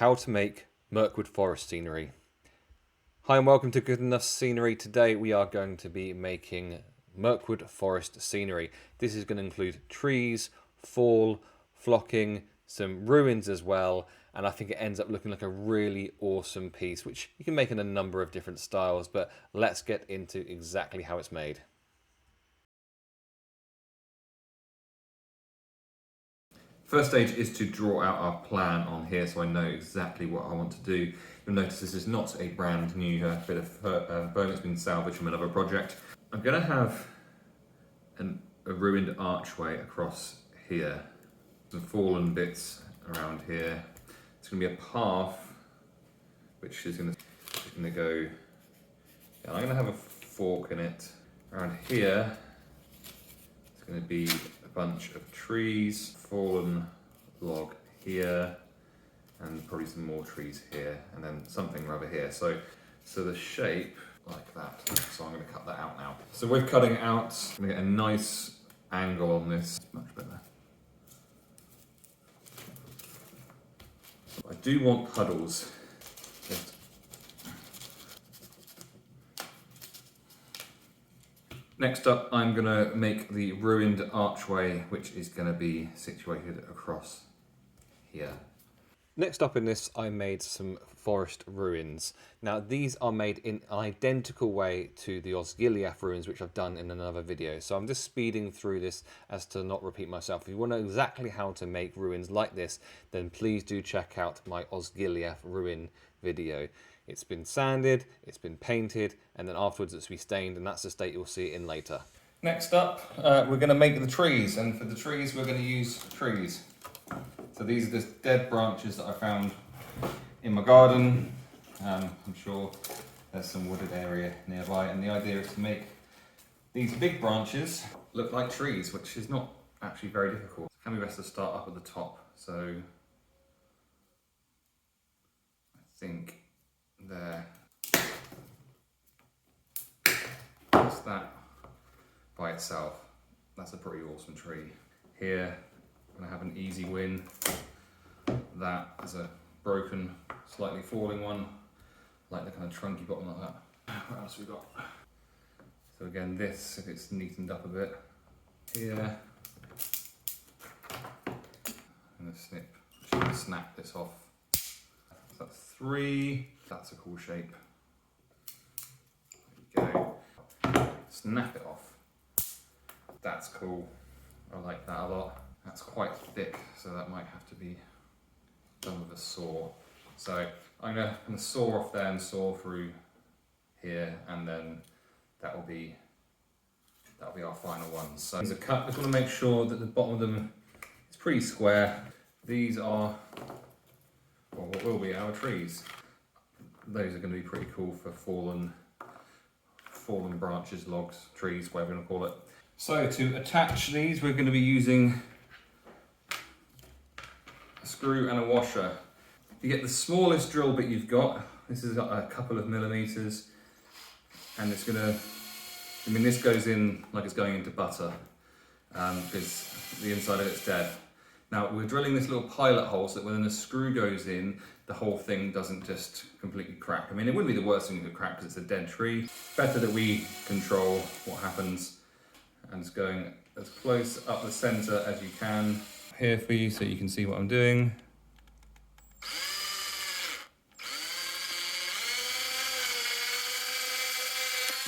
how to make Mirkwood Forest scenery. Hi and welcome to Good Enough Scenery. Today we are going to be making Mirkwood Forest scenery. This is going to include trees, fall, flocking, some ruins as well, and I think it ends up looking like a really awesome piece, which you can make in a number of different styles, but let's get into exactly how it's made. First stage is to draw out our plan on here so I know exactly what I want to do. You'll notice this is not a brand new bit of bone that's been salvaged from another project. I'm going to have a ruined archway across here, some fallen bits around here. It's going to be a path which is going to go, I'm going to have a fork in it. Around here it's going to be a bunch of trees, fallen log here, and probably some more trees here, and then something over here. So the shape like that. So I'm going to cut that out now. So with cutting it out, I'm going to get a nice angle on this. Much better. I do want puddles. Next up, I'm going to make the ruined archway, which is going to be situated across here. Next up in this, I made some forest ruins. Now, these are made in an identical way to the Osgiliath ruins, which I've done in another video. So I'm just speeding through this as to not repeat myself. If you want to know exactly how to make ruins like this, then please do check out my Osgiliath ruin video. It's been sanded, it's been painted, and then afterwards it's restained, and that's the state you'll see it in later. Next up, we're going to make the trees, and for the trees we're going to use trees. So these are just dead branches that I found in my garden. I'm sure there's some wooded area nearby, and the idea is to make these big branches look like trees, which is not actually very difficult. It can be best to start up at the top. So I think there, just that by itself, that's a pretty awesome tree. Here I'm going to have an easy win. That is a broken, slightly falling one, like the kind of trunky bottom like that. What else have we got? So again, this, if it's neatened up a bit, here, and a snap this off. So that's 3. That's a cool shape. There you go. Snap it off. That's cool. I like that a lot. That's quite thick, so that might have to be done with a saw. So I'm going to saw off there and saw through here, and then that'll be our final one. So these are cut. I just want to make sure that the bottom of them is pretty square. These are, well, what will be our trees. Those are going to be pretty cool for fallen branches, logs, trees, whatever you want to call it. So to attach these, we're going to be using a screw and a washer. You get the smallest drill bit you've got. This is a couple of millimeters, and it's gonna, I mean, this goes in like it's going into butter, because the inside of it's dead. Now we're drilling this little pilot hole so that when the screw goes in, the whole thing doesn't just completely crack. I mean, it wouldn't be the worst thing to crack because it's a dead tree. Better that we control what happens, and it's going as close up the center as you can. Here for you so you can see what I'm doing.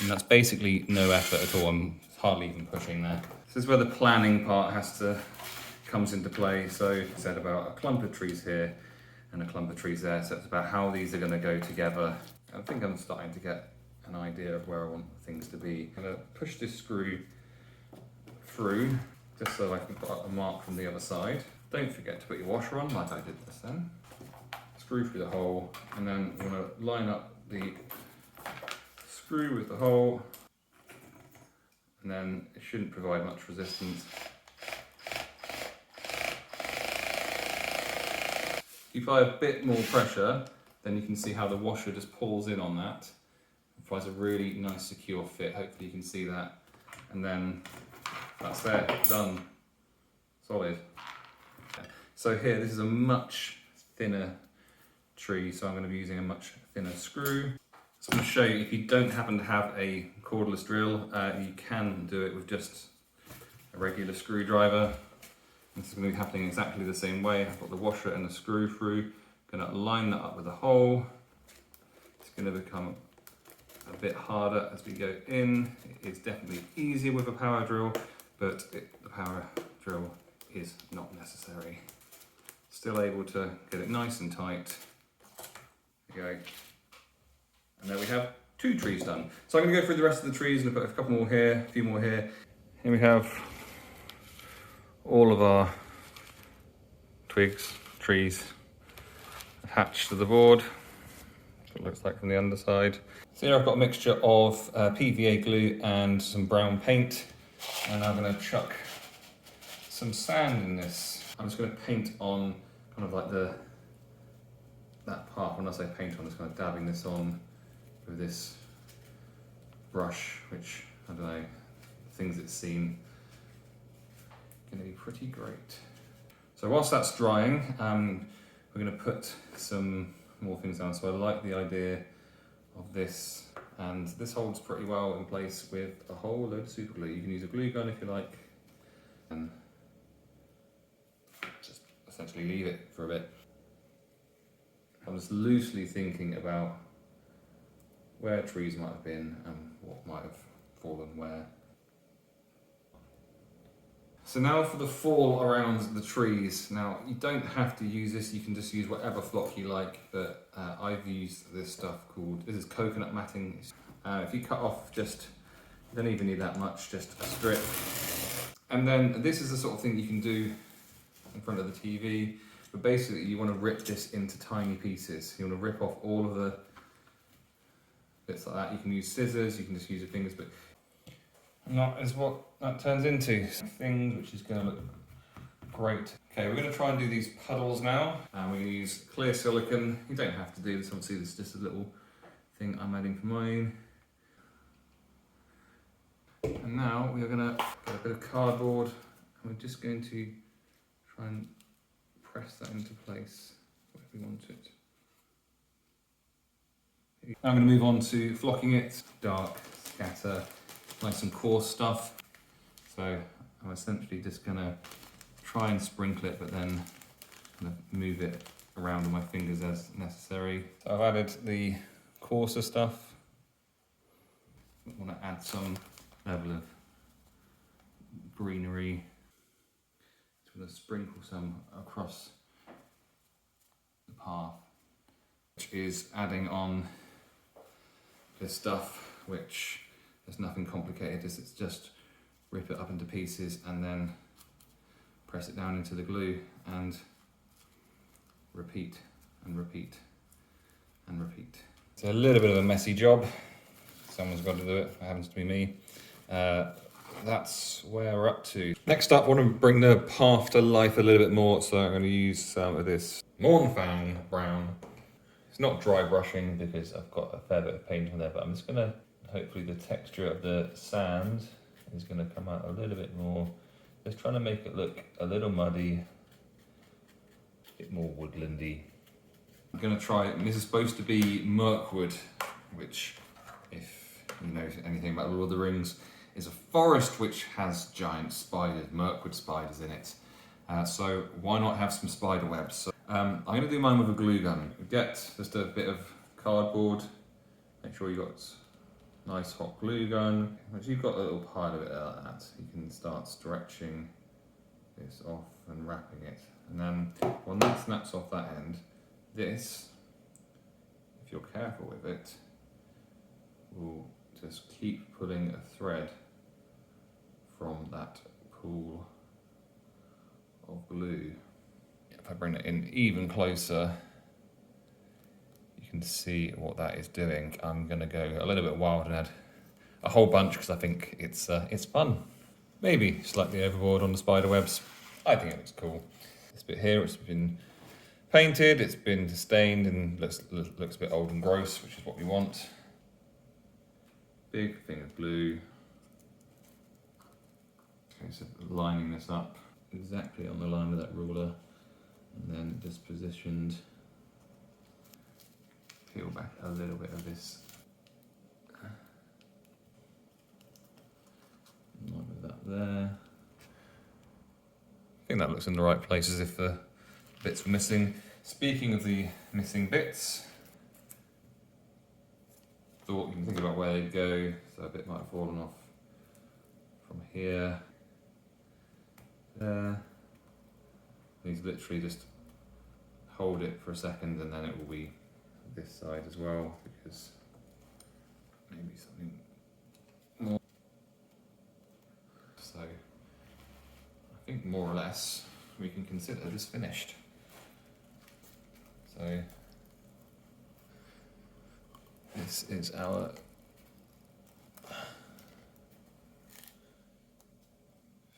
And that's basically no effort at all. I'm hardly even pushing there. This is where the planning part comes into play. So I said about a clump of trees here and a clump of trees there. So it's about how these are going to go together. I think I'm starting to get an idea of where I want things to be. I'm going to push this screw through just so I can put up a mark from the other side. Don't forget to put your washer on like I did this then. Screw through the hole, and then you want to line up the screw with the hole, and then it shouldn't provide much resistance. If you apply a bit more pressure, then you can see how the washer just pulls in on that. It provides a really nice secure fit. Hopefully you can see that. And then that's there, done, solid. So here, this is a much thinner tree, so I'm going to be using a much thinner screw. So I'm going to show you, if you don't happen to have a cordless drill, you can do it with just a regular screwdriver. This is going to be happening exactly the same way. I've got the washer and the screw through. I'm going to line that up with a hole. It's going to become a bit harder as we go in. It's definitely easier with a power drill, but the power drill is not necessary. Still able to get it nice and tight. There we go. And there we have 2 trees done. So I'm going to go through the rest of the trees and put a couple more here, a few more here. Here we have all of our twigs, trees attached to the board. It looks like from the underside. So here I've got a mixture of PVA glue and some brown paint, and I'm going to chuck some sand in this. I'm just going to paint on kind of like that part. When I say paint on, it's kind of dabbing this on with this brush, which, I don't know, things it's seen, going to be pretty great. So whilst that's drying, we're going to put some more things down. So I like the idea of this, and this holds pretty well in place with a whole load of super glue. You can use a glue gun if you like, and just essentially leave it for a bit. I'm just loosely thinking about where trees might have been and what might have fallen where. So now for the fall around the trees. Now you don't have to use this, you can just use whatever flock you like, but I've used this stuff this is coconut matting. If you cut off just, you don't even need that much, just a strip. And then this is the sort of thing you can do in front of the TV, but basically you want to rip this into tiny pieces. You want to rip off all of the bits like that. You can use scissors, you can just use your fingers, but and that is what that turns into. Things which is going to look great. Okay, we're going to try and do these puddles now. And we're going to use clear silicone. You don't have to do this, obviously this is just a little thing I'm adding for mine. And now we are going to get a bit of cardboard, and we're just going to try and press that into place where we want it. Now I'm going to move on to flocking it. Dark, scatter, nice and coarse stuff. So I'm essentially just going to try and sprinkle it, but then kind of move it around with my fingers as necessary. So I've added the coarser stuff. I want to add some level of greenery. Just want to sprinkle some across the path, which is adding on this stuff, which there's nothing complicated. It's just rip it up into pieces and then press it down into the glue and repeat and repeat and repeat. It's a little bit of a messy job. Someone's got to do it. It happens to be me. That's where we're up to. Next up, I want to bring the path to life a little bit more, so I'm going to use some of this Mornfang brown. It's not dry brushing because I've got a fair bit of paint on there, but I'm just going to, hopefully the texture of the sand is going to come out a little bit more. Just trying to make it look a little muddy, a bit more woodlandy. I'm going to try, this is supposed to be Mirkwood, which, if you know anything about Lord of the Rings, is a forest which has giant spiders, Mirkwood spiders in it. So why not have some spider webs? So, I'm going to do mine with a glue gun. Get just a bit of cardboard, make sure you've got nice hot glue gun. Once you've got a little pile of it like that, you can start stretching this off and wrapping it. And then when that snaps off that end, this, if you're careful with it, will just keep pulling a thread from that pool of glue. If I bring it in even closer, you can see what that is doing. I'm going to go a little bit wild and add a whole bunch because I think it's fun. Maybe slightly overboard on the spider webs. I think it looks cool. This bit here, it's been painted, it's been stained and looks a bit old and gross, which is what we want. Big thing of glue. Okay, so lining this up exactly on the line with that ruler, and then just positioned peel back a little bit of this. With that there. I think that looks in the right place, as if the bits were missing. Speaking of the missing bits, thought you can think about where they go. So a bit might have fallen off from here. There. These literally just hold it for a second, and then it will be this side as well, because maybe something more. So I think more or less we can consider this finished. So this is our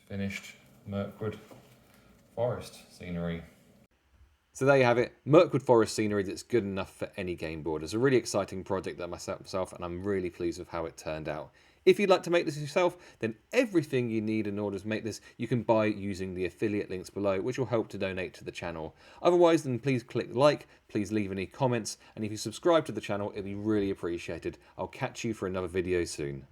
finished Mirkwood Forest scenery. So there you have it, Mirkwood Forest scenery that's good enough for any game board. It's a really exciting project that myself, and I'm really pleased with how it turned out. If you'd like to make this yourself, then everything you need in order to make this you can buy using the affiliate links below, which will help to donate to the channel. Otherwise, then please click like, please leave any comments, and if you subscribe to the channel, it'd be really appreciated. I'll catch you for another video soon.